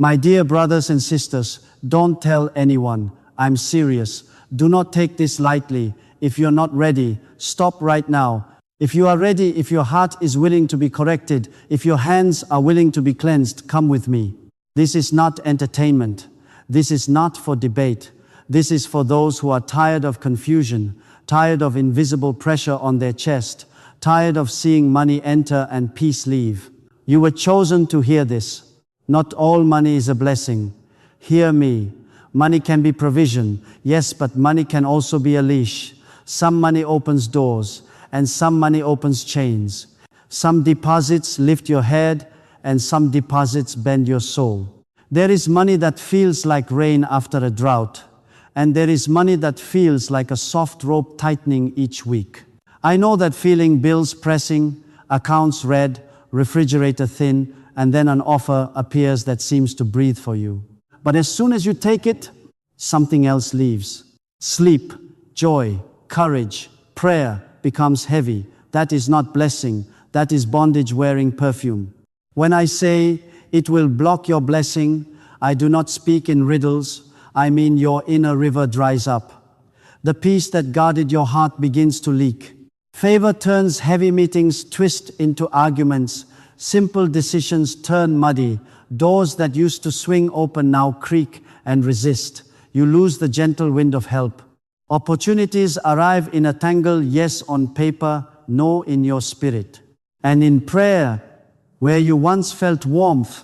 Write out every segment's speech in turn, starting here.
My dear brothers and sisters, don't tell anyone. I'm serious. Do not take this lightly. If you're not ready, stop right now. If you are ready, if your heart is willing to be corrected, if your hands are willing to be cleansed, come with me. This is not entertainment. This is not for debate. This is for those who are tired of confusion, tired of invisible pressure on their chest, tired of seeing money enter and peace leave. You were chosen to hear this. Not all money is a blessing. Hear me. Money can be provision, yes, but money can also be a leash. Some money opens doors, and some money opens chains. Some deposits lift your head, and some deposits bend your soul. There is money that feels like rain after a drought, and there is money that feels like a soft rope tightening each week. I know that feeling: bills pressing, accounts red, refrigerator thin, and then an offer appears that seems to breathe for you. But as soon as you take it, something else leaves. Sleep, joy, courage, prayer becomes heavy. That is not blessing. That is bondage wearing perfume. When I say it will block your blessing, I do not speak in riddles. I mean your inner river dries up. The peace that guarded your heart begins to leak. Favor turns heavy meetings twist into arguments. Simple decisions turn muddy. Doors that used to swing open now creak and resist. You lose the gentle wind of help. Opportunities arrive in a tangle, yes on paper, no in your spirit. And in prayer, where you once felt warmth,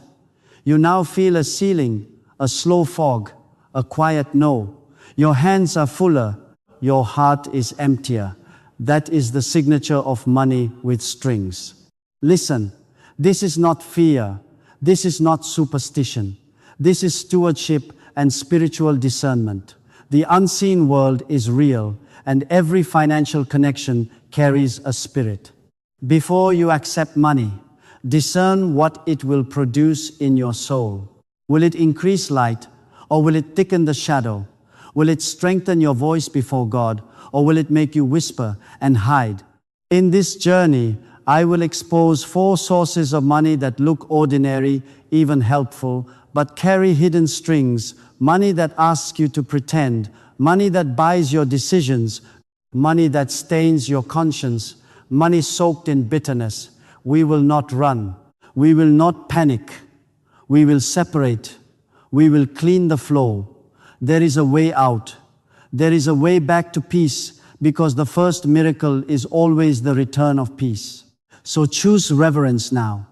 you now feel a ceiling, a slow fog, a quiet no. Your hands are fuller, your heart is emptier. That is the signature of money with strings. Listen, this is not fear. This is not superstition. This is stewardship and spiritual discernment. The unseen world is real, and every financial connection carries a spirit. Before you accept money, discern what it will produce in your soul. Will it increase light, or will it thicken the shadow? Will it strengthen your voice before God, or will it make you whisper and hide? In this journey, I will expose 4 sources of money that look ordinary, even helpful, but carry hidden strings. Money that asks you to pretend, money that buys your decisions, money that stains your conscience, money soaked in bitterness. We will not run. We will not panic. We will separate. We will clean the flow. There is a way out. There is a way back to peace, because the first miracle is always the return of peace. So choose reverence now.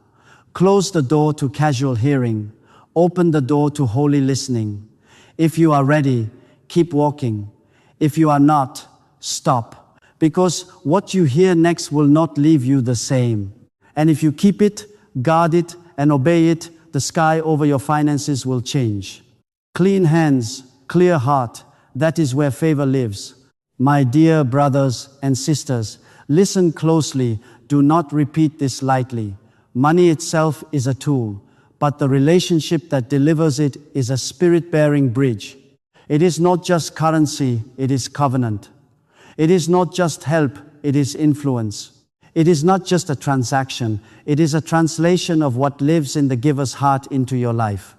Close the door to casual hearing. Open the door to holy listening. If you are ready, keep walking. If you are not, stop. Because what you hear next will not leave you the same. And if you keep it, guard it, and obey it, the sky over your finances will change. Clean hands, clear heart, that is where favor lives. My dear brothers and sisters, listen closely. Do not repeat this lightly. Money itself is a tool, but the relationship that delivers it is a spirit-bearing bridge. It is not just currency, it is covenant. It is not just help, it is influence. It is not just a transaction, it is a translation of what lives in the giver's heart into your life.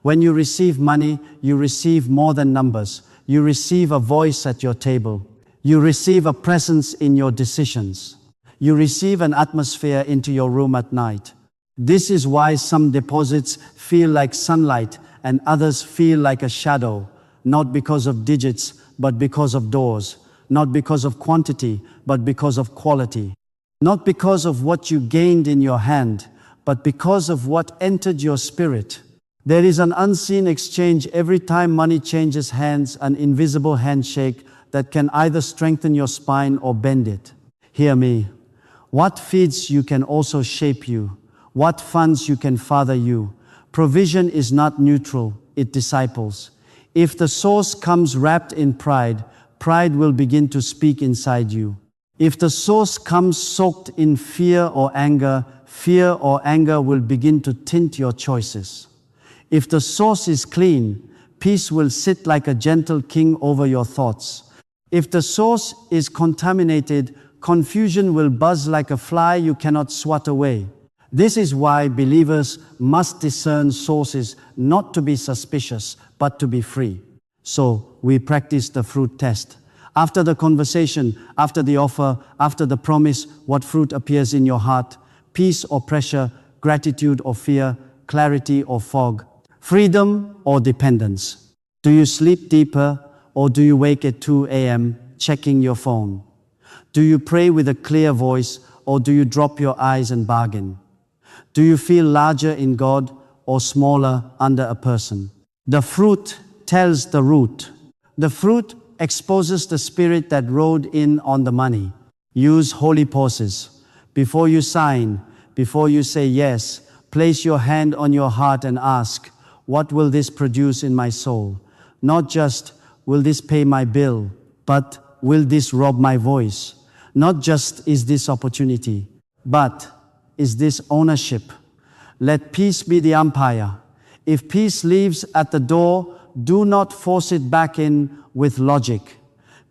When you receive money, you receive more than numbers. You receive a voice at your table. You receive a presence in your decisions. You receive an atmosphere into your room at night. This is why some deposits feel like sunlight and others feel like a shadow, not because of digits, but because of doors, not because of quantity, but because of quality, not because of what you gained in your hand, but because of what entered your spirit. There is an unseen exchange every time money changes hands, an invisible handshake that can either strengthen your spine or bend it. Hear me. What feeds you can also shape you. What funds you can father you. Provision is not neutral, it disciples. If the source comes wrapped in pride, pride will begin to speak inside you. If the source comes soaked in fear or anger will begin to tint your choices. If the source is clean, peace will sit like a gentle king over your thoughts. If the source is contaminated, confusion will buzz like a fly you cannot swat away. This is why believers must discern sources, not to be suspicious, but to be free. So we practice the fruit test. After the conversation, after the offer, after the promise, what fruit appears in your heart? Peace or pressure, gratitude or fear, clarity or fog, freedom or dependence? Do you sleep deeper or do you wake at 2 a.m. checking your phone? Do you pray with a clear voice or do you drop your eyes and bargain? Do you feel larger in God or smaller under a person? The fruit tells the root. The fruit exposes the spirit that rode in on the money. Use holy pauses. Before you sign, before you say yes, place your hand on your heart and ask, what will this produce in my soul? Not just, will this pay my bill, but will this rob my voice? Not just, is this opportunity, but is this ownership? Let peace be the umpire. If peace leaves at the door, do not force it back in with logic.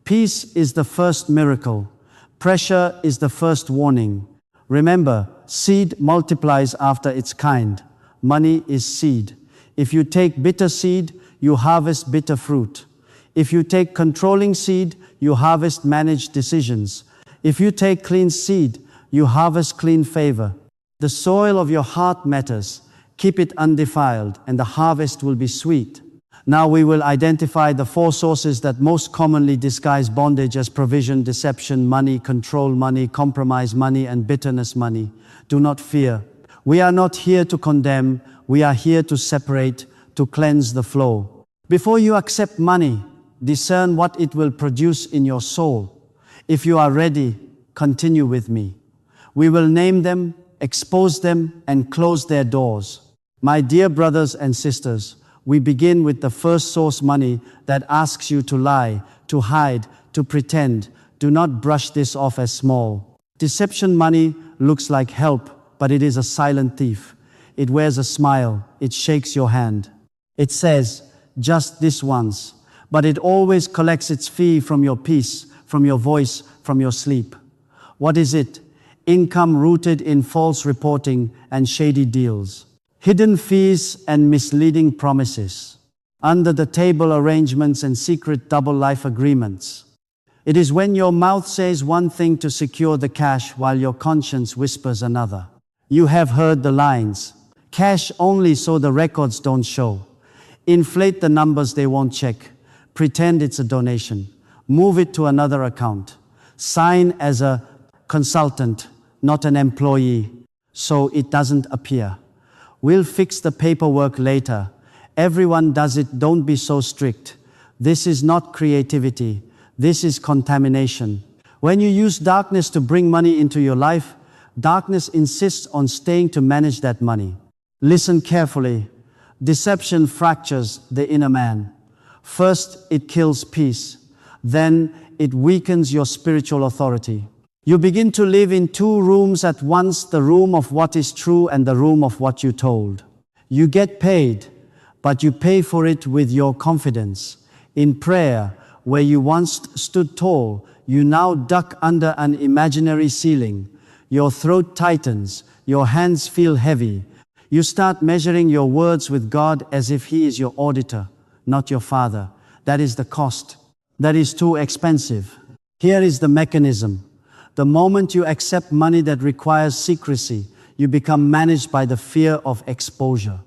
Peace is the first miracle. Pressure is the first warning. Remember, seed multiplies after its kind. Money is seed. If you take bitter seed, you harvest bitter fruit. If you take controlling seed, you harvest managed decisions. If you take clean seed, you harvest clean favor. The soil of your heart matters. Keep it undefiled, and the harvest will be sweet. Now we will identify the 4 sources that most commonly disguise bondage as provision, deception, money, control money, compromise money, and bitterness money. Do not fear. We are not here to condemn. We are here to separate, to cleanse the flow. Before you accept money, discern what it will produce in your soul. If you are ready, continue with me. We will name them, expose them, and close their doors. My dear brothers and sisters, we begin with the first source, money, that asks you to lie, to hide, to pretend. Do not brush this off as small. Deception money looks like help, but it is a silent thief. It wears a smile. It shakes your hand. It says, just this once. But it always collects its fee from your peace, from your voice, from your sleep. What is it? Income rooted in false reporting and shady deals. Hidden fees and misleading promises. Under the table arrangements and secret double life agreements. It is when your mouth says one thing to secure the cash while your conscience whispers another. You have heard the lines. Cash only so the records don't show. Inflate the numbers they won't check. Pretend it's a donation. Move it to another account. Sign as a consultant, not an employee, so it doesn't appear. We'll fix the paperwork later. Everyone does it, don't be so strict. This is not creativity. This is contamination. When you use darkness to bring money into your life, darkness insists on staying to manage that money. Listen carefully. Deception fractures the inner man. First, it kills peace. Then, it weakens your spiritual authority. You begin to live in 2 rooms at once, the room of what is true and the room of what you told. You get paid, but you pay for it with your confidence. In prayer, where you once stood tall, you now duck under an imaginary ceiling. Your throat tightens, your hands feel heavy. You start measuring your words with God as if He is your auditor, not your father. That is the cost. That is too expensive. Here is the mechanism. The moment you accept money that requires secrecy, you become managed by the fear of exposure.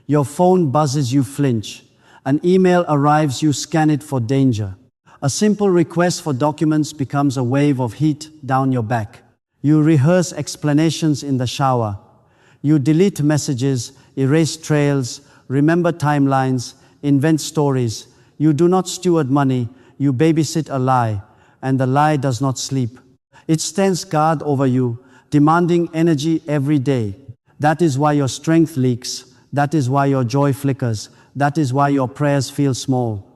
Your phone buzzes, you flinch. An email arrives, you scan it for danger. A simple request for documents becomes a wave of heat down your back. You rehearse explanations in the shower. You delete messages, erase trails, remember timelines, invent stories. You do not steward money, you babysit a lie, and the lie does not sleep. It stands guard over you, demanding energy every day. That is why your strength leaks. That is why your joy flickers. That is why your prayers feel small.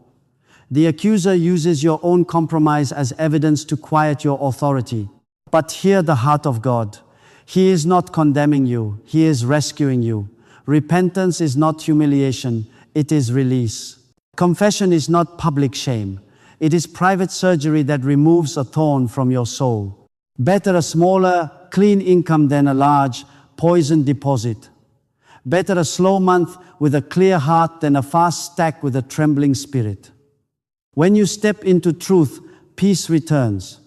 The accuser uses your own compromise as evidence to quiet your authority. But hear the heart of God. He is not condemning you. He is rescuing you. Repentance is not humiliation. It is release. Confession is not public shame. It is private surgery that removes a thorn from your soul. Better a smaller, clean income than a large, poison deposit. Better a slow month with a clear heart than a fast stack with a trembling spirit. When you step into truth, peace returns.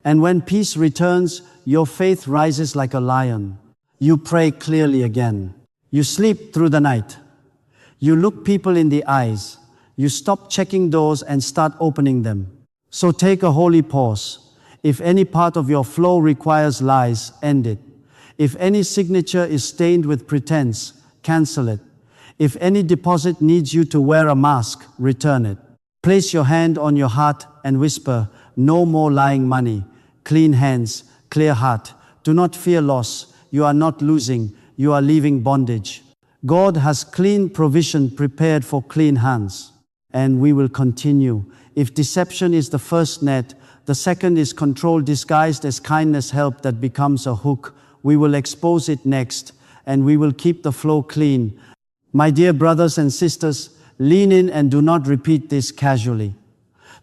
And when peace returns, your faith rises like a lion. You pray clearly again. You sleep through the night. You look people in the eyes. You stop checking doors and start opening them. So take a holy pause. If any part of your flow requires lies, end it. If any signature is stained with pretense, cancel it. If any deposit needs you to wear a mask, return it. Place your hand on your heart and whisper, no more lying money. Clean hands, clear heart. Do not fear loss. You are not losing. You are leaving bondage. God has clean provision prepared for clean hands. And we will continue. If deception is the first net, the second is control disguised as kindness help that becomes a hook. We will expose it next, and we will keep the flow clean. My dear brothers and sisters, lean in and do not repeat this casually.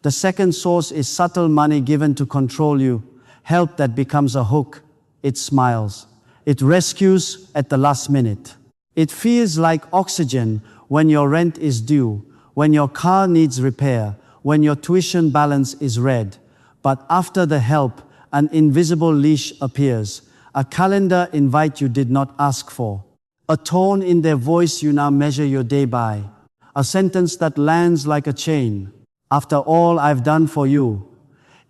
The second source is subtle money given to control you, help that becomes a hook. It smiles. It rescues at the last minute. It feels like oxygen when your rent is due, when your car needs repair, when your tuition balance is red. But after the help, an invisible leash appears, a calendar invite you did not ask for, a tone in their voice you now measure your day by, a sentence that lands like a chain. After all I've done for you.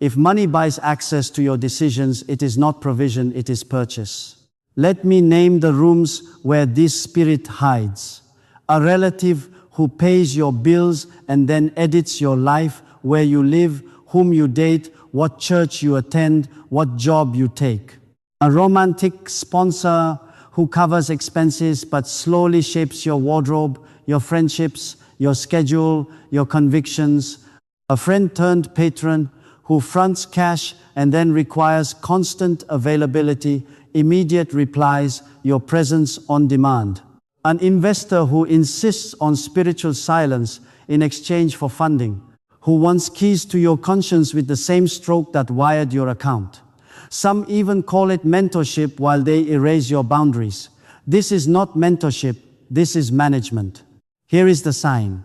If money buys access to your decisions, it is not provision, it is purchase. Let me name the rooms where this spirit hides. A relative who pays your bills and then edits your life, where you live, whom you date, what church you attend, what job you take. A romantic sponsor who covers expenses but slowly shapes your wardrobe, your friendships, your schedule, your convictions. A friend turned patron who fronts cash and then requires constant availability, immediate replies, your presence on demand. An investor who insists on spiritual silence in exchange for funding, who wants keys to your conscience with the same stroke that wired your account. Some even call it mentorship while they erase your boundaries. This is not mentorship, this is management. Here is the sign.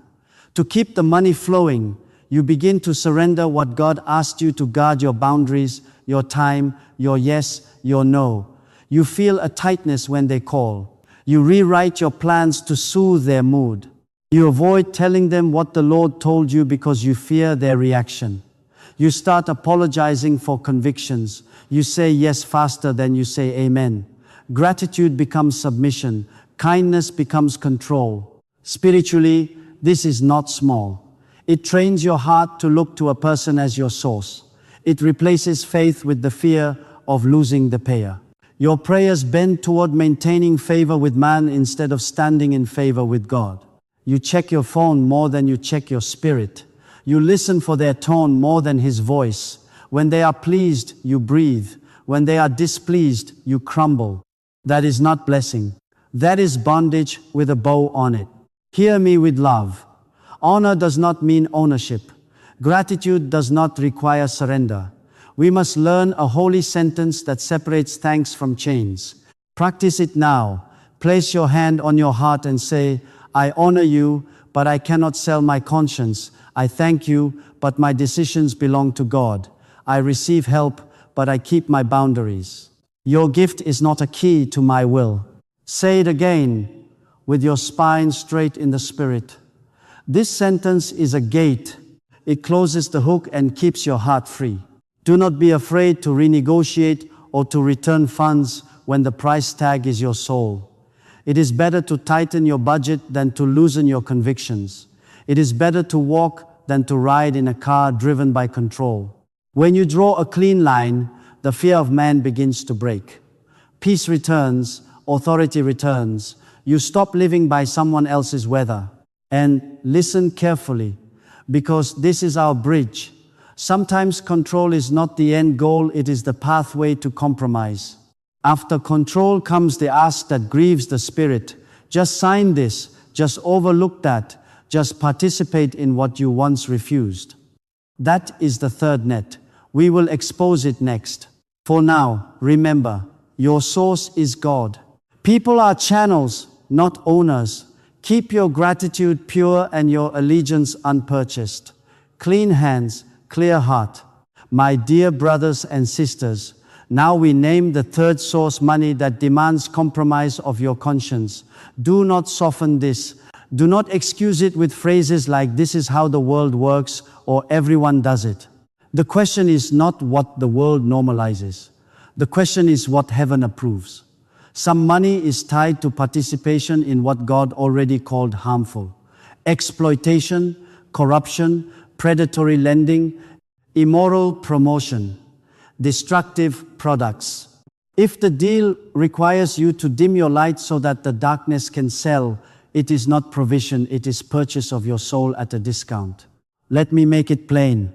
To keep the money flowing, you begin to surrender what God asked you to guard: your boundaries, your time, your yes, your no. You feel a tightness when they call. You rewrite your plans to soothe their mood. You avoid telling them what the Lord told you because you fear their reaction. You start apologizing for convictions. You say yes faster than you say amen. Gratitude becomes submission. Kindness becomes control. Spiritually, this is not small. It trains your heart to look to a person as your source. It replaces faith with the fear of losing the payer. Your prayers bend toward maintaining favor with man instead of standing in favor with God. You check your phone more than you check your spirit. You listen for their tone more than his voice. When they are pleased, you breathe. When they are displeased, you crumble. That is not blessing. That is bondage with a bow on it. Hear me with love. Honor does not mean ownership. Gratitude does not require surrender. We must learn a holy sentence that separates thanks from chains. Practice it now. Place your hand on your heart and say, I honor you, but I cannot sell my conscience. I thank you, but my decisions belong to God. I receive help, but I keep my boundaries. Your gift is not a key to my will. Say it again with your spine straight in the spirit. This sentence is a gate. It closes the hook and keeps your heart free. Do not be afraid to renegotiate or to return funds when the price tag is your soul. It is better to tighten your budget than to loosen your convictions. It is better to walk than to ride in a car driven by control. When you draw a clean line, the fear of man begins to break. Peace returns, authority returns. You stop living by someone else's weather. And listen carefully, because this is our bridge. Sometimes control is not the end goal, it is the pathway to compromise. After control comes the ask that grieves the spirit. Just sign this, just overlook that, just participate in what you once refused. That is the third net. We will expose it next. For now, remember, your source is God. People are channels, not owners. Keep your gratitude pure and your allegiance unpurchased. Clean hands, clear heart. My dear brothers and sisters, now we name the third source, money, that demands compromise of your conscience. Do not soften this. Do not excuse it with phrases like "this is how the world works" or "everyone does it." The question is not what the world normalizes. The question is what heaven approves. Some money is tied to participation in what God already called harmful. Exploitation, corruption, predatory lending, immoral promotion, destructive products. If the deal requires you to dim your light so that the darkness can sell, it is not provision, it is purchase of your soul at a discount. Let me make it plain.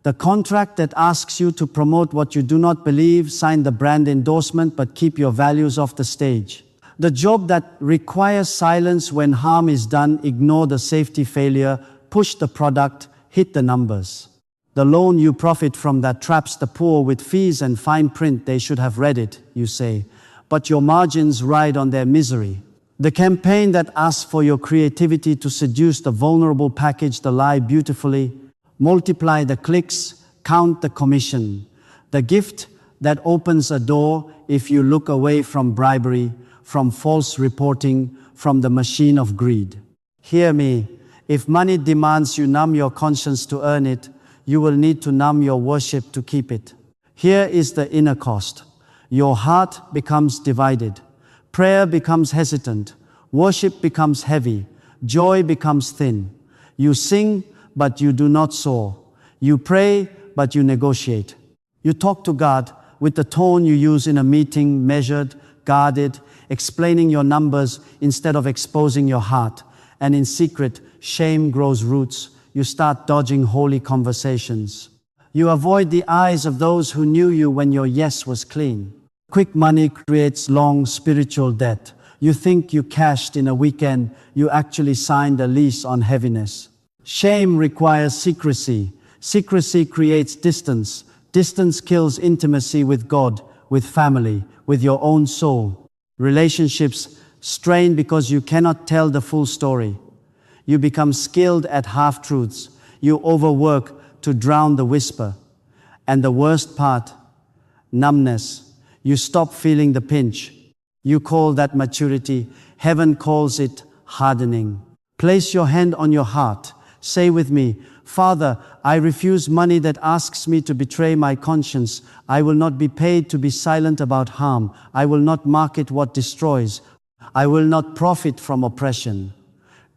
The contract that asks you to promote what you do not believe, sign the brand endorsement but keep your values off the stage. The job that requires silence when harm is done, ignore the safety failure, push the product, hit the numbers. The loan you profit from that traps the poor with fees and fine print. They should have read it, you say, but your margins ride on their misery. The campaign that asks for your creativity to seduce the vulnerable, package the lie beautifully, multiply the clicks, count the commission. The gift that opens a door if you look away from bribery, from false reporting, from the machine of greed. Hear me, if money demands you numb your conscience to earn it, you will need to numb your worship to keep it. Here is the inner cost. Your heart becomes divided. Prayer becomes hesitant. Worship becomes heavy. Joy becomes thin. You sing, but you do not soar. You pray, but you negotiate. You talk to God with the tone you use in a meeting, measured, guarded, explaining your numbers instead of exposing your heart. And in secret, shame grows roots. You start dodging holy conversations. You avoid the eyes of those who knew you when your yes was clean. Quick money creates long spiritual debt. You think you cashed in a weekend, you actually signed a lease on heaviness. Shame requires secrecy. Secrecy creates distance. Distance kills intimacy with God, with family, with your own soul. Relationships strain because you cannot tell the full story. You become skilled at half-truths. You overwork to drown the whisper. And the worst part, numbness. You stop feeling the pinch. You call that maturity. Heaven calls it hardening. Place your hand on your heart. Say with me, Father, I refuse money that asks me to betray my conscience. I will not be paid to be silent about harm. I will not market what destroys. I will not profit from oppression.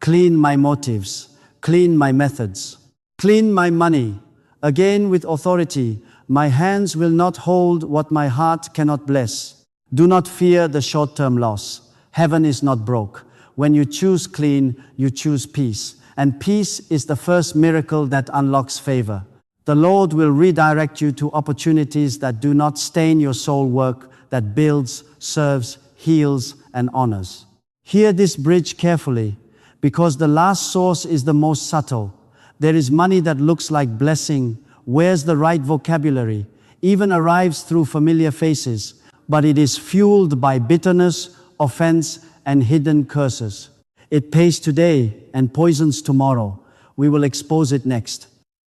Clean my motives. Clean my methods. Clean my money. Again with authority. My hands will not hold what my heart cannot bless. Do not fear the short-term loss. Heaven is not broke. When you choose clean, you choose peace. And peace is the first miracle that unlocks favor. The Lord will redirect you to opportunities that do not stain your soul work, that builds, serves, heals, and honors. Hear this bridge carefully, because the last source is the most subtle. There is money that looks like blessing, wears the right vocabulary, even arrives through familiar faces, but it is fueled by bitterness, offense, and hidden curses. It pays today and poisons tomorrow. We will expose it next.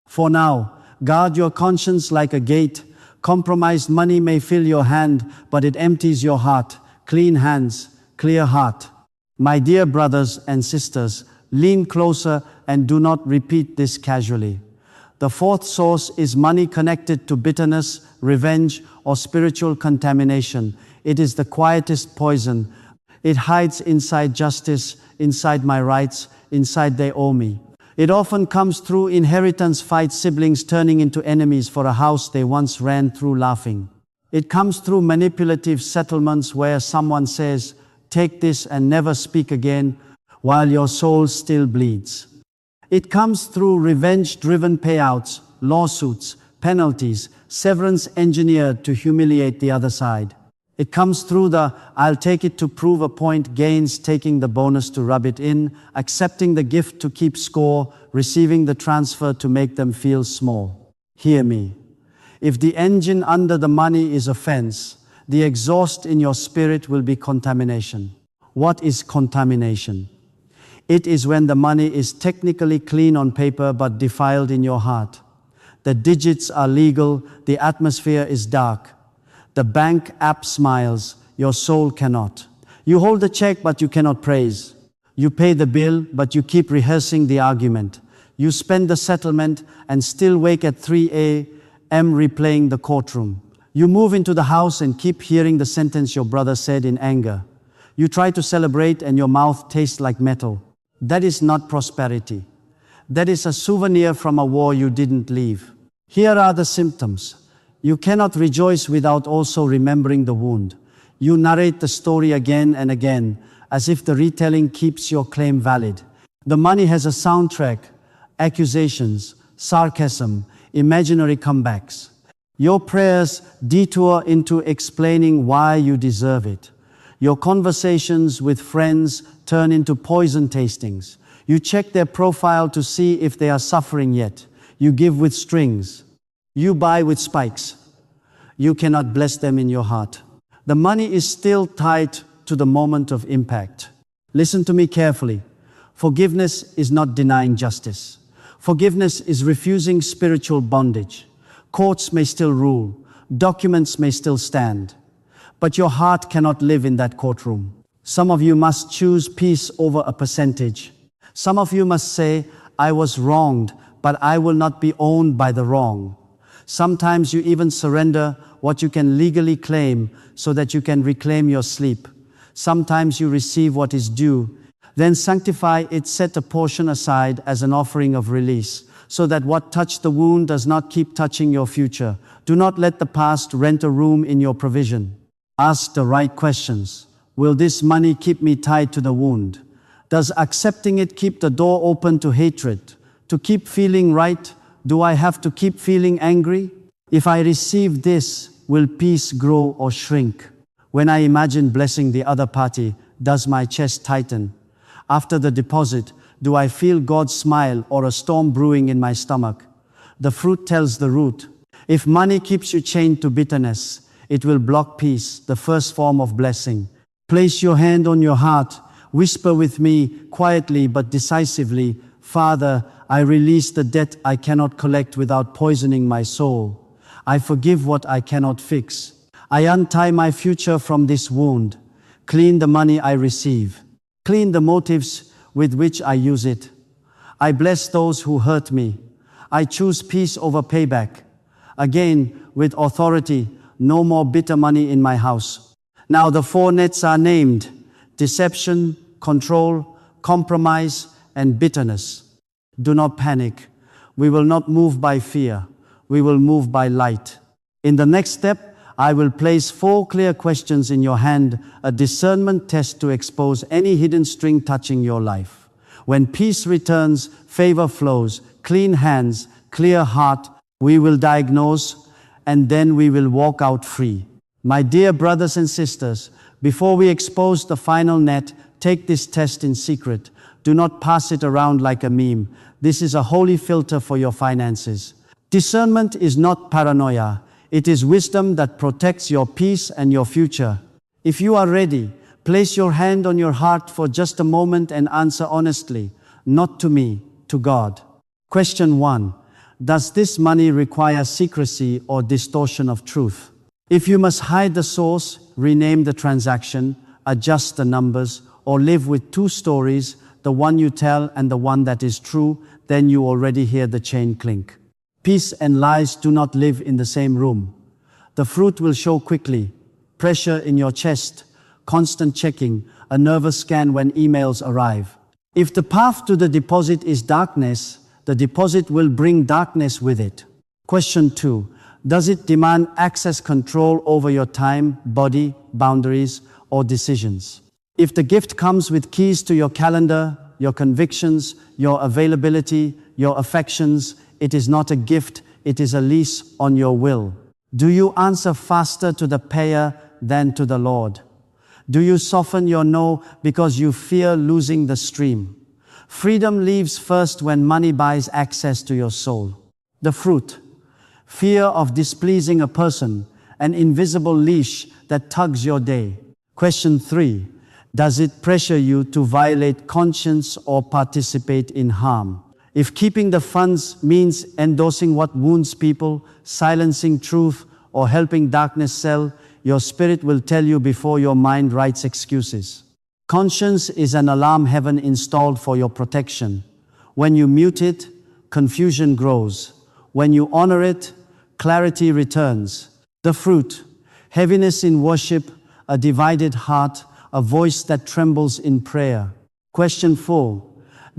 For now, guard your conscience like a gate. Compromised money may fill your hand, but it empties your heart. Clean hands, clear heart. My dear brothers and sisters, lean closer and do not repeat this casually. The fourth source is money connected to bitterness, revenge, or spiritual contamination. It is the quietest poison. It hides inside justice, inside my rights, inside they owe me. It often comes through inheritance fights, siblings turning into enemies for a house they once ran through laughing. It comes through manipulative settlements where someone says, "Take this and never speak again," while your soul still bleeds. It comes through revenge-driven payouts, lawsuits, penalties, severance engineered to humiliate the other side. It comes through the "I'll take it to prove a point" gains, taking the bonus to rub it in, accepting the gift to keep score, receiving the transfer to make them feel small. Hear me. If the engine under the money is offense, the exhaust in your spirit will be contamination. What is contamination? It is when the money is technically clean on paper but defiled in your heart. The digits are legal, the atmosphere is dark. The bank app smiles, your soul cannot. You hold the check but you cannot praise. You pay the bill but you keep rehearsing the argument. You spend the settlement and still wake at 3 a.m. replaying the courtroom. You move into the house and keep hearing the sentence your brother said in anger. You try to celebrate and your mouth tastes like metal. That is not prosperity. That is a souvenir from a war you didn't leave. Here are the symptoms. You cannot rejoice without also remembering the wound. You narrate the story again and again, as if the retelling keeps your claim valid. The money has a soundtrack, accusations, sarcasm, imaginary comebacks. Your prayers detour into explaining why you deserve it. Your conversations with friends turn into poison tastings. You check their profile to see if they are suffering yet. You give with strings. You buy with spikes. You cannot bless them in your heart. The money is still tied to the moment of impact. Listen to me carefully. Forgiveness is not denying justice. Forgiveness is refusing spiritual bondage. Courts may still rule. Documents may still stand. But your heart cannot live in that courtroom. Some of you must choose peace over a percentage. Some of you must say, I was wronged, but I will not be owned by the wrong. Sometimes you even surrender what you can legally claim so that you can reclaim your sleep. Sometimes you receive what is due, then sanctify it, set a portion aside as an offering of release, so that what touched the wound does not keep touching your future. Do not let the past rent a room in your provision. Ask the right questions. Will this money keep me tied to the wound? Does accepting it keep the door open to hatred? To keep feeling right, do I have to keep feeling angry? If I receive this, will peace grow or shrink? When I imagine blessing the other party, does my chest tighten? After the deposit, do I feel God's smile or a storm brewing in my stomach? The fruit tells the root. If money keeps you chained to bitterness, it will block peace, the first form of blessing. Place your hand on your heart. Whisper with me, quietly but decisively, Father, I release the debt I cannot collect without poisoning my soul. I forgive what I cannot fix. I untie my future from this wound. Clean the money I receive. Clean the motives with which I use it. I bless those who hurt me. I choose peace over payback. Again, with authority, no more bitter money in my house. Now the 4 nets are named: deception, control, compromise, and bitterness. Do not panic. We will not move by fear. We will move by light. In the next step, I will place 4 clear questions in your hand, a discernment test to expose any hidden string touching your life. When peace returns, favor flows, clean hands, clear heart, we will diagnose, and then we will walk out free. My dear brothers and sisters, before we expose the final net, take this test in secret. Do not pass it around like a meme. This is a holy filter for your finances. Discernment is not paranoia. It is wisdom that protects your peace and your future. If you are ready, place your hand on your heart for just a moment and answer honestly, not to me, to God. Question 1. Does this money require secrecy or distortion of truth? If you must hide the source, rename the transaction, adjust the numbers, or live with 2 stories, the one you tell and the one that is true, then you already hear the chain clink. Peace and lies do not live in the same room. The fruit will show quickly. Pressure in your chest, constant checking, a nervous scan when emails arrive. If the path to the deposit is darkness, the deposit will bring darkness with it. Question 2. Does it demand access control over your time, body, boundaries, or decisions? If the gift comes with keys to your calendar, your convictions, your availability, your affections, it is not a gift, it is a lease on your will. Do you answer faster to the payer than to the Lord? Do you soften your no because you fear losing the stream? Freedom leaves first when money buys access to your soul. The fruit. Fear of displeasing a person, an invisible leash that tugs your day. Question 3. Does it pressure you to violate conscience or participate in harm? If keeping the funds means endorsing what wounds people, silencing truth, or helping darkness sell, your spirit will tell you before your mind writes excuses. Conscience is an alarm heaven installed for your protection. When you mute it, confusion grows. When you honor it, clarity returns. The fruit: heaviness in worship, a divided heart, a voice that trembles in prayer. Question 4.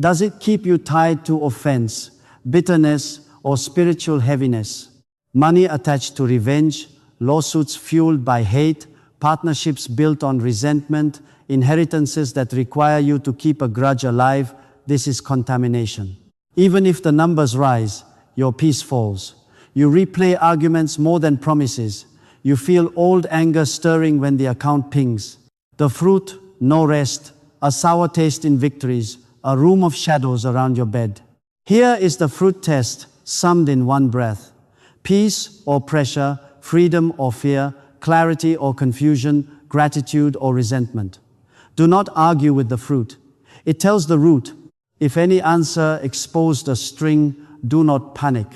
Does it keep you tied to offense, bitterness, or spiritual heaviness? Money attached to revenge, lawsuits fueled by hate, partnerships built on resentment, inheritances that require you to keep a grudge alive. This is contamination. Even if the numbers rise, your peace falls. You replay arguments more than promises. You feel old anger stirring when the account pings. The fruit: no rest, a sour taste in victories, a room of shadows around your bed. Here is the fruit test, summed in one breath. Peace or pressure, freedom or fear, clarity or confusion, gratitude or resentment. Do not argue with the fruit. It tells the root. If any answer exposed a string, do not panic.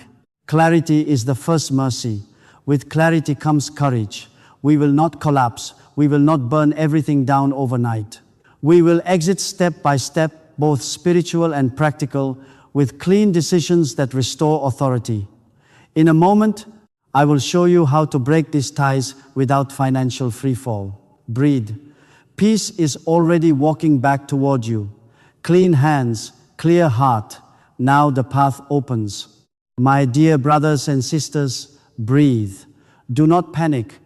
Clarity is the first mercy. With clarity comes courage. We will not collapse. We will not burn everything down overnight. We will exit step by step, both spiritual and practical, with clean decisions that restore authority. In a moment, I will show you how to break these ties without financial freefall. Breathe. Peace is already walking back toward you. Clean hands, clear heart. Now the path opens. My dear brothers and sisters, breathe. Do not panic.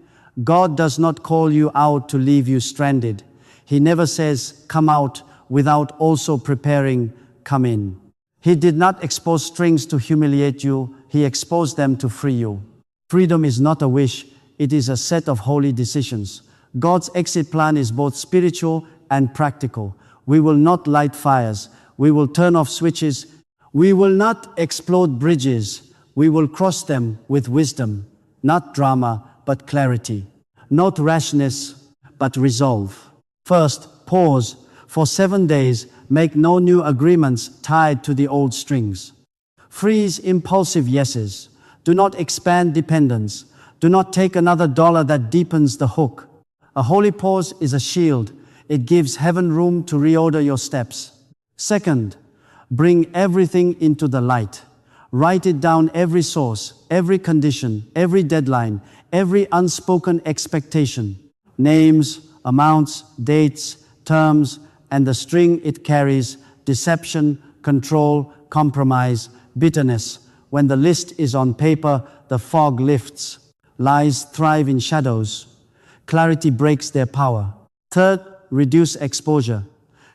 God does not call you out to leave you stranded. He never says, "Come out," without also preparing, "Come in." He did not expose strings to humiliate you. He exposed them to free you. Freedom is not a wish. It is a set of holy decisions. God's exit plan is both spiritual and practical. We will not light fires. We will turn off switches. We will not explode bridges. We will cross them with wisdom. Not drama, but clarity. Not rashness, but resolve. First, pause. For 7 days, make no new agreements tied to the old strings. Freeze impulsive yeses. Do not expand dependence. Do not take another dollar that deepens the hook. A holy pause is a shield. It gives heaven room to reorder your steps. Second, bring everything into the light. Write it down: every source, every condition, every deadline, every unspoken expectation. Names, amounts, dates, terms, and the string it carries: deception, control, compromise, bitterness. When the list is on paper, the fog lifts. Lies thrive in shadows. Clarity breaks their power. Third, reduce exposure.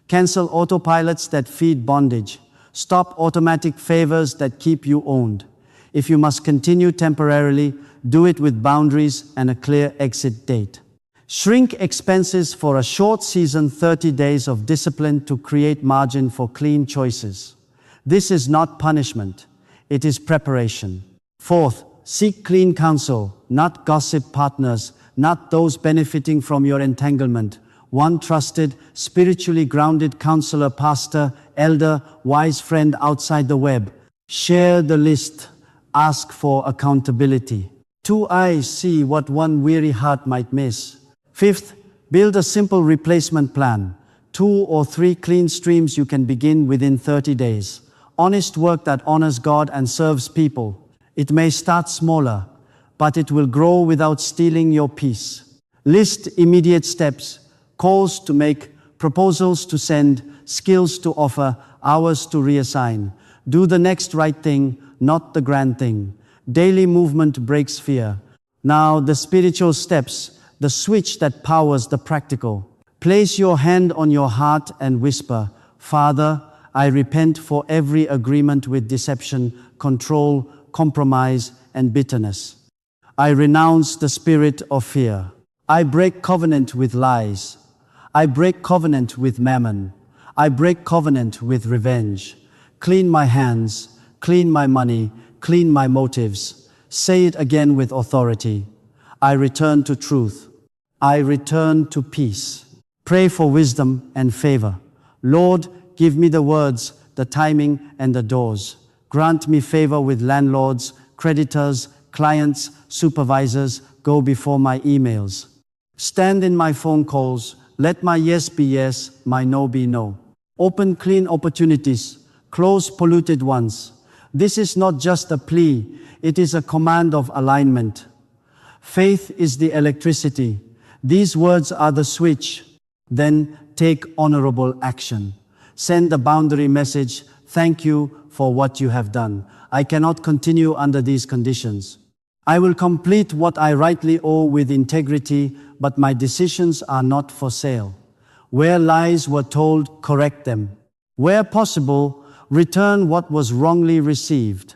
Cancel autopilots that feed bondage. Stop automatic favors that keep you owned. If you must continue temporarily, do it with boundaries and a clear exit date. Shrink expenses for a short season, 30 days of discipline to create margin for clean choices. This is not punishment. It is preparation. Fourth, seek clean counsel, not gossip partners, not those benefiting from your entanglement. One trusted, spiritually grounded counselor, pastor, elder, wise friend outside the web. Share the list. Ask for accountability. 2 eyes see what one weary heart might miss. Fifth, build a simple replacement plan. 2 or 3 clean streams you can begin within 30 days. Honest work that honors God and serves people. It may start smaller, but it will grow without stealing your peace. List immediate steps: calls to make, proposals to send, skills to offer, hours to reassign. Do the next right thing, not the grand thing. Daily movement breaks fear. Now the spiritual steps, the switch that powers the practical. Place your hand on your heart and whisper, "Father, I repent for every agreement with deception, control, compromise, and bitterness. I renounce the spirit of fear. I break covenant with lies. I break covenant with mammon. I break covenant with revenge. Clean my hands, clean my money, clean my motives." Say it again with authority. I return to truth. I return to peace. Pray for wisdom and favor. Lord, give me the words, the timing, and the doors. Grant me favor with landlords, creditors, clients, supervisors. Go before my emails. Stand in my phone calls. Let my yes be yes, my no be no. Open clean opportunities. Close polluted ones. This is not just a plea. It is a command of alignment. Faith is the electricity. These words are the switch. Then take honorable action. Send a boundary message. Thank you for what you have done. I cannot continue under these conditions. I will complete what I rightly owe with integrity, but my decisions are not for sale. Where lies were told, correct them. Where possible, return what was wrongly received.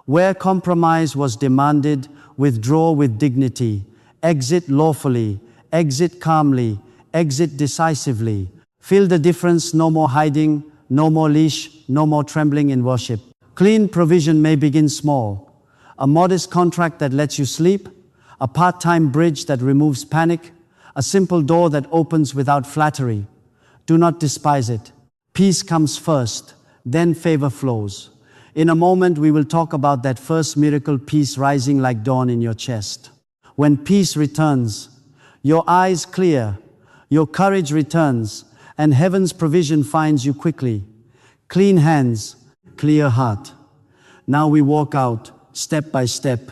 Where compromise was demanded, withdraw with dignity. Exit lawfully. Exit calmly. Exit decisively. Feel the difference, no more hiding, no more leash, no more trembling in worship. Clean provision may begin small. A modest contract that lets you sleep, a part-time bridge that removes panic, a simple door that opens without flattery. Do not despise it. Peace comes first, then favor flows. In a moment, we will talk about that first miracle, peace rising like dawn in your chest. When peace returns, your eyes clear, your courage returns, and heaven's provision finds you quickly. Clean hands, clear heart. Now we walk out, step by step.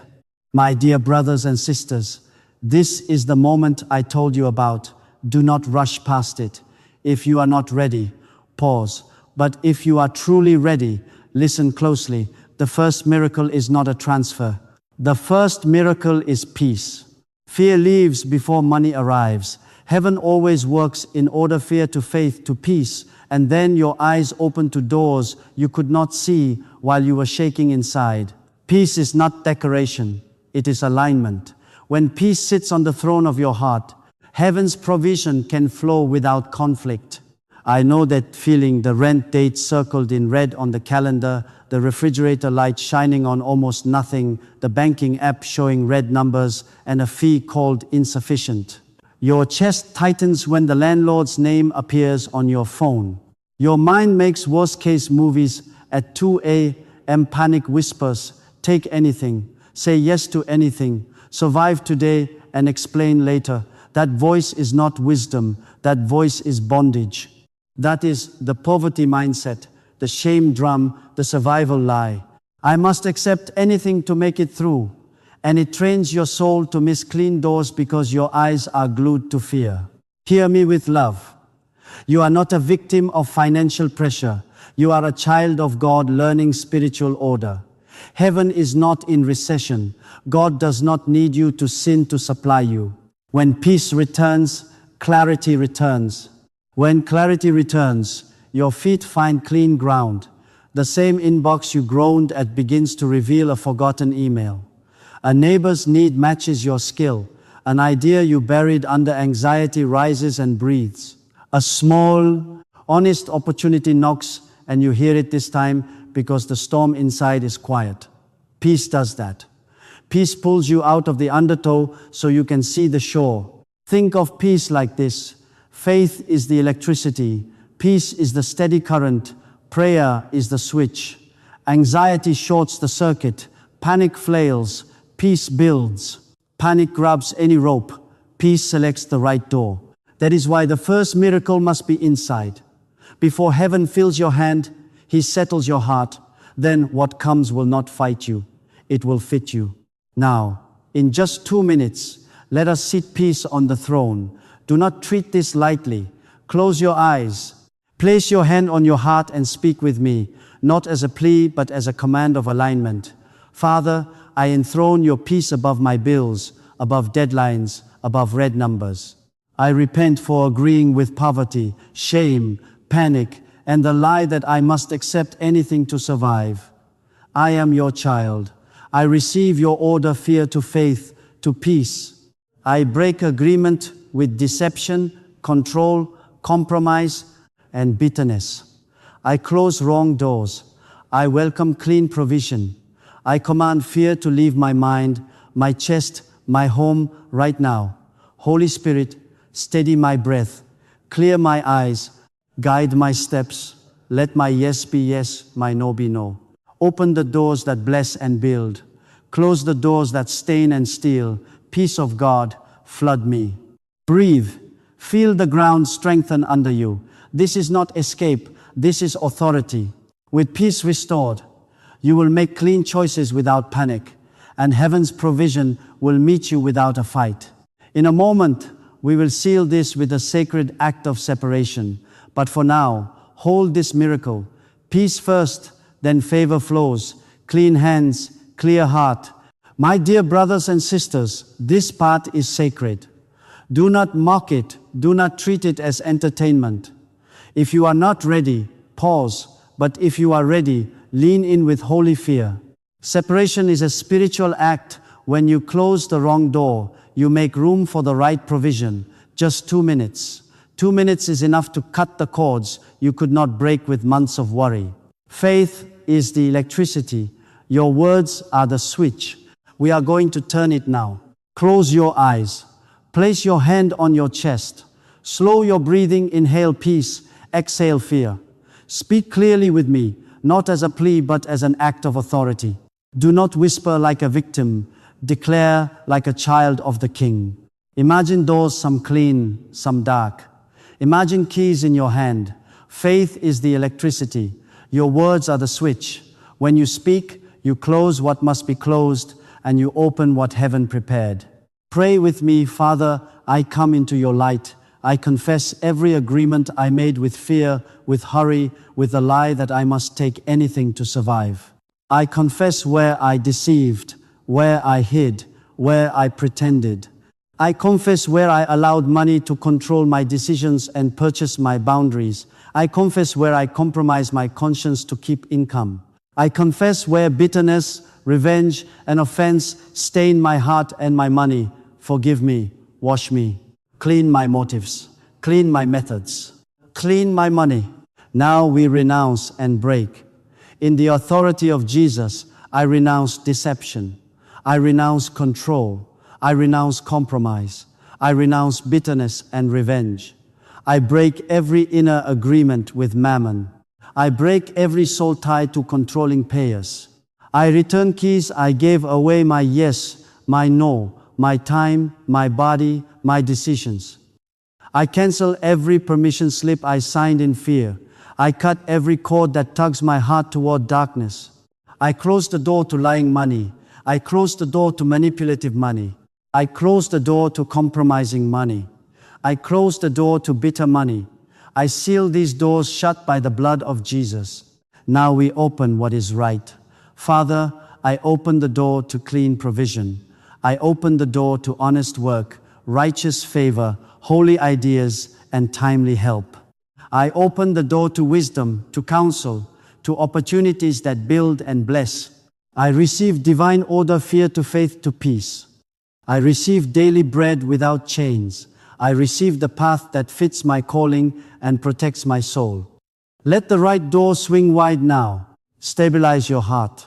My dear brothers and sisters, this is the moment I told you about. Do not rush past it. If you are not ready, pause. But if you are truly ready, listen closely. The first miracle is not a transfer. The first miracle is peace. Fear leaves before money arrives. Heaven always works in order, fear to faith to peace, and then your eyes open to doors you could not see while you were shaking inside. Peace is not decoration, it is alignment. When peace sits on the throne of your heart, heaven's provision can flow without conflict. I know that feeling, the rent date circled in red on the calendar, the refrigerator light shining on almost nothing, the banking app showing red numbers, and a fee called insufficient. Your chest tightens when the landlord's name appears on your phone. Your mind makes worst-case movies at 2 a.m. Panic whispers, take anything, say yes to anything, survive today and explain later. That voice is not wisdom, that voice is bondage. That is the poverty mindset, the shame drum, the survival lie. I must accept anything to make it through. And it trains your soul to miss clean doors because your eyes are glued to fear. Hear me with love. You are not a victim of financial pressure. You are a child of God learning spiritual order. Heaven is not in recession. God does not need you to sin to supply you. When peace returns, clarity returns. When clarity returns, your feet find clean ground. The same inbox you groaned at begins to reveal a forgotten email. A neighbor's need matches your skill. An idea you buried under anxiety rises and breathes. A small, honest opportunity knocks, and you hear it this time because the storm inside is quiet. Peace does that. Peace pulls you out of the undertow so you can see the shore. Think of peace like this. Faith is the electricity. Peace is the steady current. Prayer is the switch. Anxiety shorts the circuit. Panic flails. Peace builds. Panic grabs any rope. Peace selects the right door. That is why the first miracle must be inside. Before heaven fills your hand, He settles your heart. Then what comes will not fight you. It will fit you. Now, in just 2 minutes, let us sit peace on the throne. Do not treat this lightly. Close your eyes. Place your hand on your heart and speak with me, not as a plea, but as a command of alignment. Father, I enthrone your peace above my bills, above deadlines, above red numbers. I repent for agreeing with poverty, shame, panic, and the lie that I must accept anything to survive. I am your child. I receive your order, fear to faith, to peace. I break agreement with deception, control, compromise, and bitterness. I close wrong doors. I welcome clean provision. I command fear to leave my mind, my chest, my home right now. Holy Spirit, steady my breath, clear my eyes, guide my steps. Let my yes be yes, my no be no. Open the doors that bless and build. Close the doors that stain and steal. Peace of God, flood me. Breathe. Feel the ground strengthen under you. This is not escape, this is authority. With peace restored, you will make clean choices without panic, and heaven's provision will meet you without a fight. In a moment, we will seal this with a sacred act of separation. But for now, hold this miracle. Peace first, then favor flows. Clean hands, clear heart. My dear brothers and sisters, this part is sacred. Do not mock it. Do not treat it as entertainment. If you are not ready, pause. But if you are ready, lean in with holy fear. Separation is a spiritual act. When you close the wrong door, you make room for the right provision. Just 2 minutes. 2 minutes is enough to cut the cords you could not break with months of worry. Faith is the electricity. Your words are the switch. We are going to turn it now. Close your eyes. Place your hand on your chest. Slow your breathing. Inhale peace. Exhale fear. Speak clearly with me, not as a plea but as an act of authority. Do not whisper like a victim. Declare like a child of the King. Imagine doors, some clean, some dark. Imagine keys in your hand. Faith is the electricity. Your words are the switch. When you speak, you close what must be closed, and you open what heaven prepared. Pray with me. Father, I come into your light. I confess every agreement I made with fear, with hurry, with the lie that I must take anything to survive. I confess where I deceived, where I hid, where I pretended. I confess where I allowed money to control my decisions and purchase my boundaries. I confess where I compromised my conscience to keep income. I confess where bitterness, revenge, and offense stain my heart and my money. Forgive me, wash me, clean my motives, clean my methods, clean my money. Now we renounce and break. In the authority of Jesus, I renounce deception. I renounce control. I renounce compromise. I renounce bitterness and revenge. I break every inner agreement with mammon. I break every soul tie to controlling payers. I return keys I gave away, my yes, my no, my time, my body, my decisions. I cancel every permission slip I signed in fear. I cut every cord that tugs my heart toward darkness. I close the door to lying money. I close the door to manipulative money. I close the door to compromising money. I close the door to bitter money. I seal these doors shut by the blood of Jesus. Now we open what is right. Father, I open the door to clean provision. I open the door to honest work, righteous favor, holy ideas, and timely help. I open the door to wisdom, to counsel, to opportunities that build and bless. I receive divine order, fear to faith to peace. I receive daily bread without chains. I receive the path that fits my calling and protects my soul. Let the right door swing wide now. Stabilize your heart.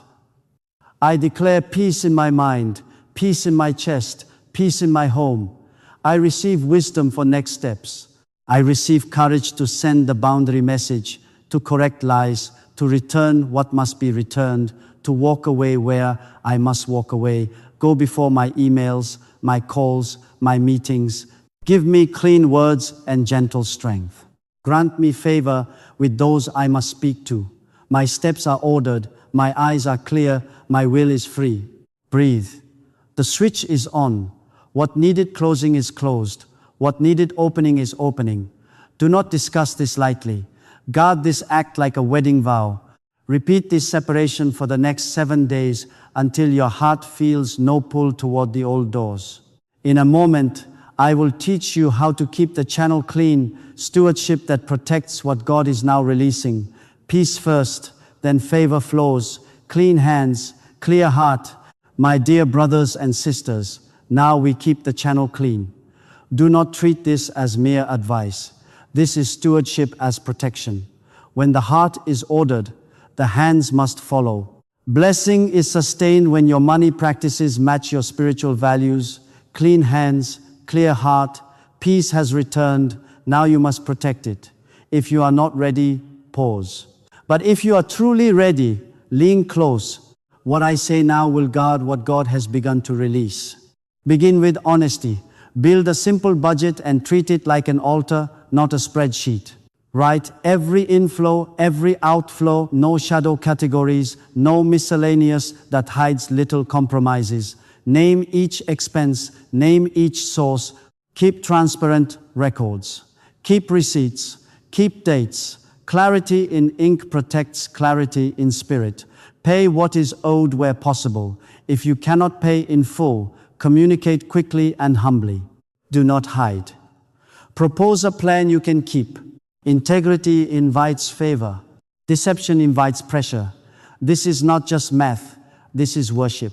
I declare peace in my mind, peace in my chest, peace in my home. I receive wisdom for next steps. I receive courage to send the boundary message, to correct lies, to return what must be returned, to walk away where I must walk away. Go before my emails, my calls, my meetings. Give me clean words and gentle strength. Grant me favor with those I must speak to. My steps are ordered, my eyes are clear, my will is free. Breathe. The switch is on. What needed closing is closed. What needed opening is opening. Do not discuss this lightly. Guard this act like a wedding vow. Repeat this separation for the next 7 days until your heart feels no pull toward the old doors. In a moment, I will teach you how to keep the channel clean, stewardship that protects what God is now releasing. Peace first, then favor flows. Clean hands, clear heart. My dear brothers and sisters, now we keep the channel clean. Do not treat this as mere advice. This is stewardship as protection. When the heart is ordered, the hands must follow. Blessing is sustained when your money practices match your spiritual values. clean hands, clear heart, peace has returned, now you must protect it. If you are not ready, pause. But if you are truly ready, lean close. What I say now will guard what God has begun to release. Begin with honesty. Build a simple budget and treat it like an altar, not a spreadsheet. Write every inflow, every outflow, no shadow categories, no miscellaneous that hides little compromises. Name each expense, name each source. Keep transparent records. Keep receipts, keep dates. Clarity in ink protects clarity in spirit. Pay what is owed where possible. If you cannot pay in full, communicate quickly and humbly. Do not hide. Propose a plan you can keep. Integrity invites favor. Deception invites pressure. This is not just math, this is worship.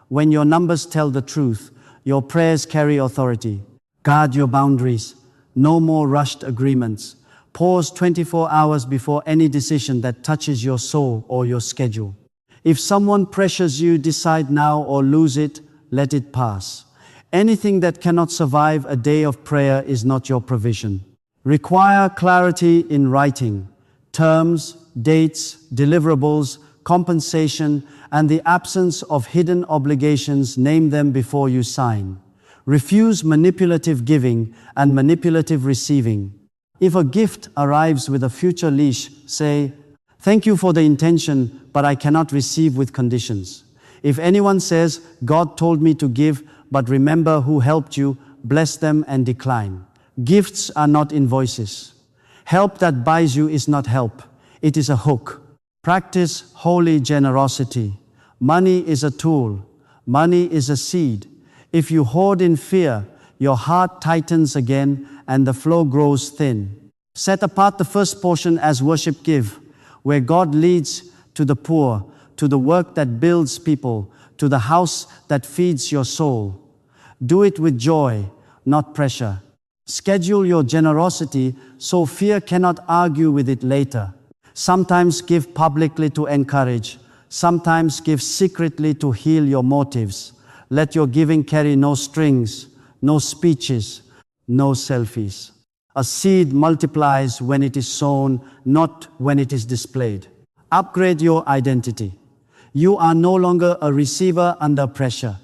When your numbers tell the truth, your prayers carry authority. Guard your boundaries. No more rushed agreements. Pause 24 hours before any decision that touches your soul or your schedule. If someone pressures you, decide now or lose it, let it pass. Anything that cannot survive a day of prayer is not your provision. Require clarity in writing, terms, dates, deliverables, compensation, and the absence of hidden obligations. Name them before you sign. Refuse manipulative giving and manipulative receiving. If a gift arrives with a future leash, say, "Thank you for the intention, but I cannot receive with conditions." If anyone says, "God told me to give, but remember who helped you," bless them and decline. Gifts are not invoices. Help that buys you is not help. It is a hook. Practice holy generosity. Money is a tool. Money is a seed. If you hoard in fear, your heart tightens again and the flow grows thin. Set apart the first portion as worship give, where God leads, to the poor, to the work that builds people, to the house that feeds your soul. Do it with joy, not pressure. Schedule your generosity so fear cannot argue with it later. Sometimes give publicly to encourage. Sometimes give secretly to heal your motives. Let your giving carry no strings, no speeches, no selfies. A seed multiplies when it is sown, not when it is displayed. Upgrade your identity. You are no longer a receiver under pressure.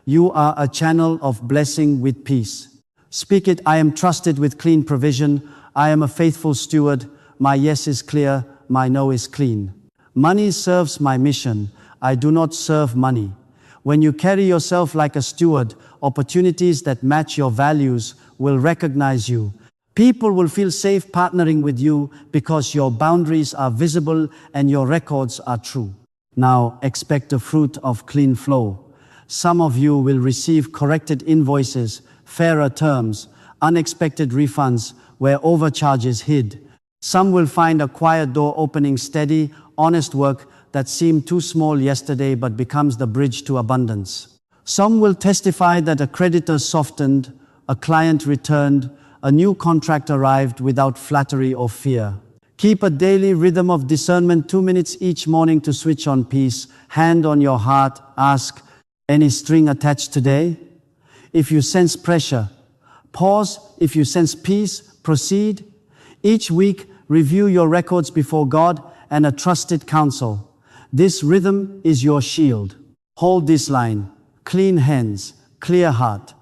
You are a channel of blessing with peace. Speak it, "I am trusted with clean provision. I am a faithful steward. My yes is clear, my no is clean. Money serves my mission. I do not serve money." When you carry yourself like a steward, opportunities that match your values will recognize you. People will feel safe partnering with you because your boundaries are visible and your records are true. Now expect the fruit of clean flow. Some of you will receive corrected invoices, fairer terms, unexpected refunds where overcharges hid. Some will find a quiet door opening, steady, honest work that seemed too small yesterday but becomes the bridge to abundance. Some will testify that a creditor softened, a client returned, a new contract arrived without flattery or fear. Keep a daily rhythm of discernment, 2 minutes each morning to switch on peace. Hand on your heart, ask, "Any string attached today?" If you sense pressure, pause. If you sense peace, proceed. Each week, review your records before God and a trusted counsel. This rhythm is your shield. Hold this line: clean hands, clear heart.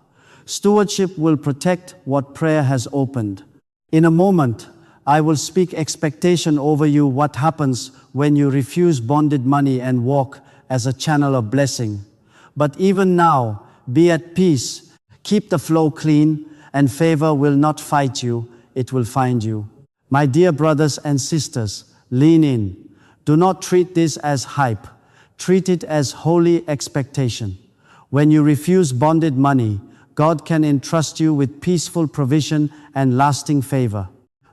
Stewardship will protect what prayer has opened. In a moment, I will speak expectation over you. What happens when you refuse bonded money and walk as a channel of blessing? But even now, be at peace. Keep the flow clean, and favor will not fight you, it will find you. My dear brothers and sisters, lean in. Do not treat this as hype. Treat it as holy expectation. When you refuse bonded money, God can entrust you with peaceful provision and lasting favor.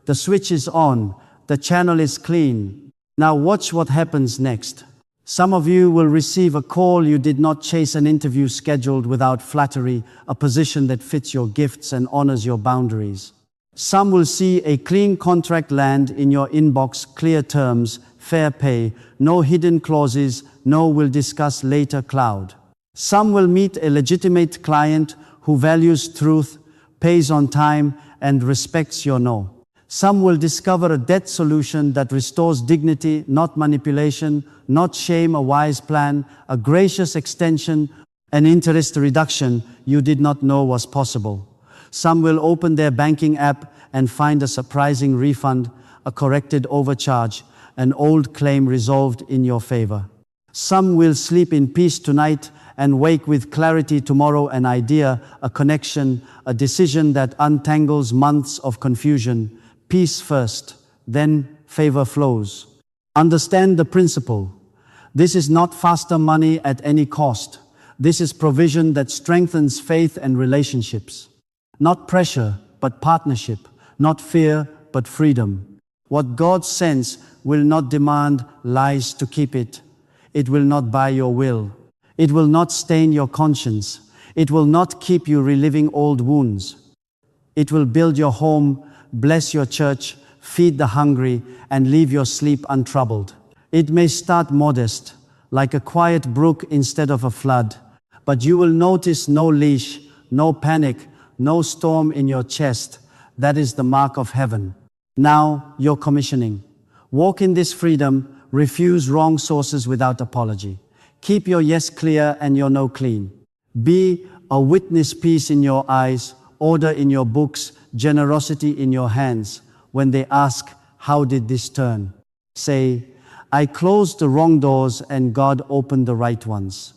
The switch is on. The channel is clean. Now watch what happens next. Some of you will receive a call you did not chase, an interview scheduled without flattery, a position that fits your gifts and honors your boundaries. Some will see a clean contract land in your inbox, clear terms, fair pay, no hidden clauses, no "we'll discuss later" cloud. Some will meet a legitimate client who who values truth, pays on time, and respects your no. Some will discover a debt solution that restores dignity, not manipulation, not shame, a wise plan, a gracious extension, an interest reduction you did not know was possible. Some will open their banking app and find a surprising refund, a corrected overcharge, an old claim resolved in your favor. Some will sleep in peace tonight and wake with clarity tomorrow, an idea, a connection, a decision that untangles months of confusion. Peace first, then favor flows. Understand the principle. This is not faster money at any cost. This is provision that strengthens faith and relationships. Not pressure, but partnership. Not fear, but freedom. What God sends will not demand lies to keep it. It will not buy your will. It will not stain your conscience. It will not keep you reliving old wounds. It will build your home, bless your church, feed the hungry, and leave your sleep untroubled. It may start modest, like a quiet brook instead of a flood, but you will notice no leash, no panic, no storm in your chest. That is the mark of heaven. Now, your commissioning. Walk in this freedom, refuse wrong sources without apology. Keep your yes clear and your no clean. Be a witness, peace in your eyes, order in your books, generosity in your hands. When they ask, how did this turn? Say, I closed the wrong doors and God opened the right ones.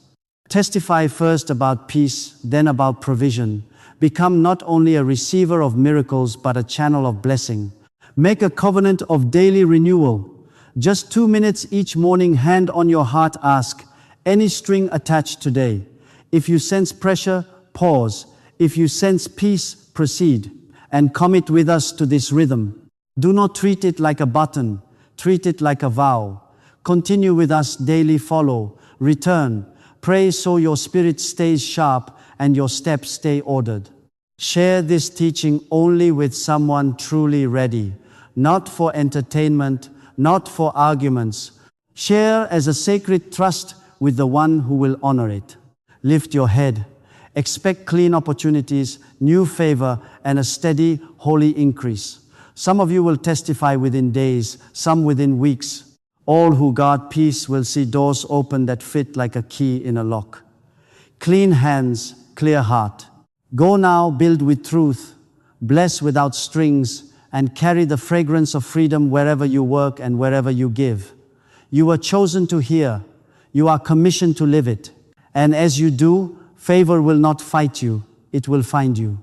Testify first about peace, then about provision. Become not only a receiver of miracles, but a channel of blessing. Make a covenant of daily renewal. Just 2 minutes each morning, hand on your heart, ask, any string attached today? If you sense pressure, pause. If you sense peace, proceed. And commit with us to this rhythm. Do not treat it like a button. Treat it like a vow. Continue with us daily, follow, return. Pray so your spirit stays sharp and your steps stay ordered. Share this teaching only with someone truly ready, not for entertainment, not for arguments. Share as a sacred trust with the one who will honor it. Lift your head. Expect clean opportunities, new favor, and a steady, holy increase. Some of you will testify within days, some within weeks. All who guard peace will see doors open that fit like a key in a lock. Clean hands, clear heart. Go now, build with truth, bless without strings, and carry the fragrance of freedom wherever you work and wherever you give. You were chosen to hear. You are commissioned to live it. And as you do, favor will not fight you, it will find you.